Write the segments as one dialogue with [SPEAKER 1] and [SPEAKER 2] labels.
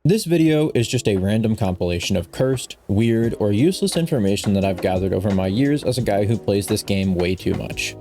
[SPEAKER 1] This video is just a random compilation of cursed, weird, or useless information that I've gathered over my years as a guy who plays this game way too much.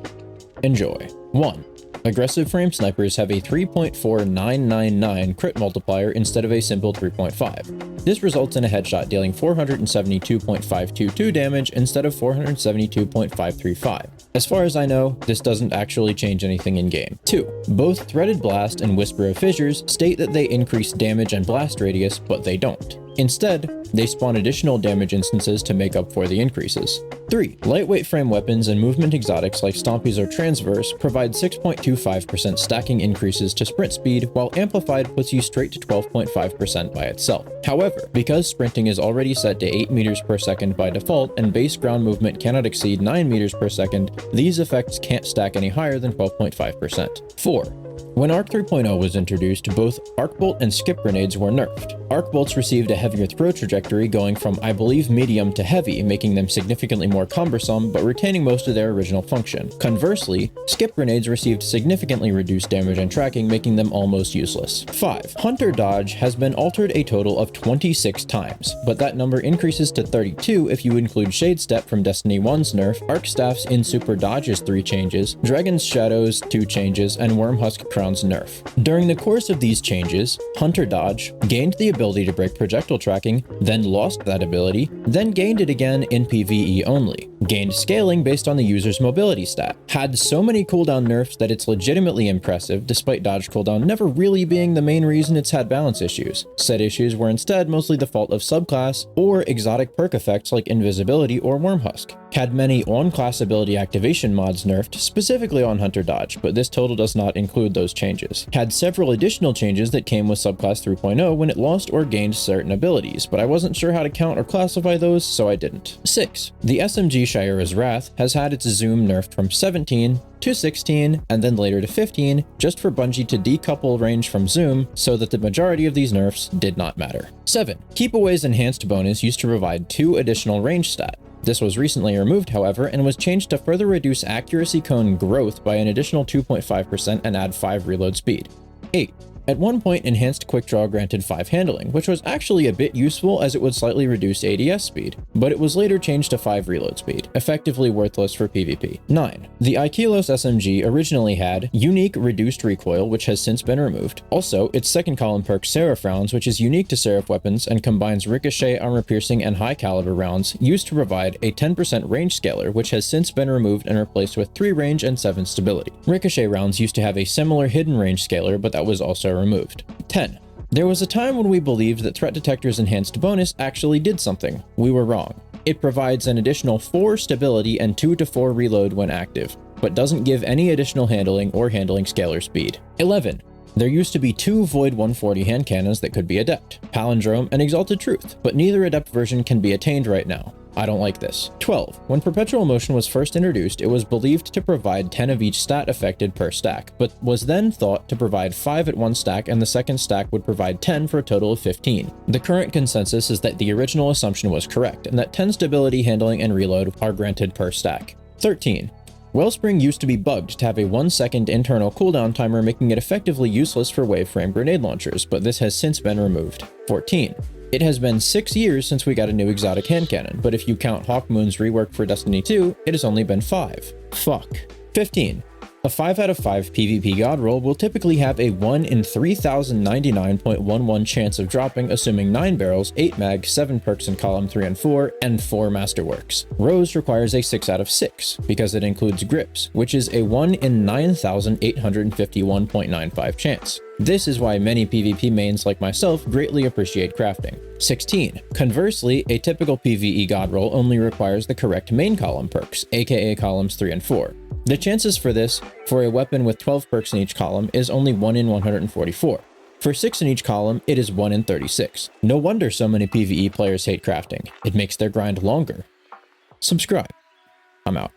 [SPEAKER 1] Enjoy. 1. Aggressive frame snipers have a 3.4999 crit multiplier instead of a simple 3.5. This results in a headshot dealing 472.522 damage instead of 472.535. As far as I know, this doesn't actually change anything in-game. 2. Both Threaded Blast and Whisper of Fissures state that they increase damage and blast radius, but they don't. Instead, they spawn additional damage instances to make up for the increases. 3. Lightweight frame weapons and movement exotics like Stompies or Transverse provide 6.25% stacking increases to sprint speed, while Amplified puts you straight to 12.5% by itself. However, because sprinting is already set to 8 meters per second by default and base ground movement cannot exceed 9 meters per second, these effects can't stack any higher than 12.5%. 4. When Arc 3.0 was introduced, both Arc Bolt and Skip Grenades were nerfed. Arc Bolts received a heavier throw trajectory, going from, I believe, medium to heavy, making them significantly more cumbersome, but retaining most of their original function. Conversely, Skip Grenades received significantly reduced damage and tracking, making them almost useless. 5. Hunter Dodge has been altered a total of 26 times, but that number increases to 32 if you include Shade Step from Destiny 1's nerf, Arc Staff's in Super Dodge's 3 changes, Dragon's Shadow's 2 changes, and Wormhusk Crown's nerf. During the course of these changes, Hunter Dodge gained the ability to break projectile tracking, then lost that ability, then gained it again in PvE only, gained scaling based on the user's mobility stat, had so many cooldown nerfs that it's legitimately impressive, despite dodge cooldown never really being the main reason it's had balance issues. Said issues were instead mostly the fault of subclass or exotic perk effects like invisibility or Wormhusk. Had many on-class ability activation mods nerfed, specifically on Hunter Dodge, but this total does not include those changes. Had several additional changes that came with subclass 3.0 when it lost or gained certain abilities, but I wasn't sure how to count or classify those, so I didn't. 6. The SMG Shayura's Wrath has had its zoom nerfed from 17 to 16, and then later to 15, just for Bungie to decouple range from zoom so that the majority of these nerfs did not matter. 7. Keep Away's enhanced bonus used to provide 2 additional range stat. This was recently removed, however, and was changed to further reduce accuracy cone growth by an additional 2.5% and add 5 reload speed. 8. At one point, Enhanced Quick Draw granted 5 handling, which was actually a bit useful as it would slightly reduce ADS speed, but it was later changed to 5 reload speed, effectively worthless for PvP. 9. The Aikilos SMG originally had unique reduced recoil, which has since been removed. Also, its second column perk Seraph rounds, which is unique to Seraph weapons and combines ricochet, armor piercing, and high caliber rounds, used to provide a 10% range scaler, which has since been removed and replaced with 3 range and 7 stability. Ricochet rounds used to have a similar hidden range scaler, but that was also removed. 10. There was a time when we believed that Threat Detector's enhanced bonus actually did something. We were wrong. It provides an additional 4 stability and 2 to 4 reload when active, but doesn't give any additional handling or handling scalar speed. 11. There used to be 2 Void 140 hand cannons that could be Adept, Palindrome, and Exalted Truth, but neither Adept version can be attained right now. I don't like this. 12. When Perpetual Motion was first introduced, it was believed to provide 10 of each stat affected per stack, but was then thought to provide 5 at one stack, and the second stack would provide 10 for a total of 15. The current consensus is that the original assumption was correct, and that 10 stability, handling, and reload are granted per stack. 13. Wellspring used to be bugged to have a 1-second internal cooldown timer, making it effectively useless for waveframe grenade launchers, but this has since been removed. 14. It has been 6 years since we got a new exotic hand cannon, but if you count Hawkmoon's rework for Destiny 2, it has only been 5. Fuck. 15. A 5 out of 5 PvP god roll will typically have a 1 in 3099.11 chance of dropping, assuming 9 barrels, 8 mags, 7 perks in column 3 and 4, and 4 masterworks. Rose requires a 6 out of 6, because it includes grips, which is a 1 in 9851.95 chance. This is why many PvP mains like myself greatly appreciate crafting. 16. Conversely, a typical PvE god roll only requires the correct main column perks, aka columns 3 and 4. The chances for this, for a weapon with 12 perks in each column, is only 1 in 144. For 6 in each column, it is 1 in 36. No wonder so many PvE players hate crafting. It makes their grind longer. Subscribe. I'm out.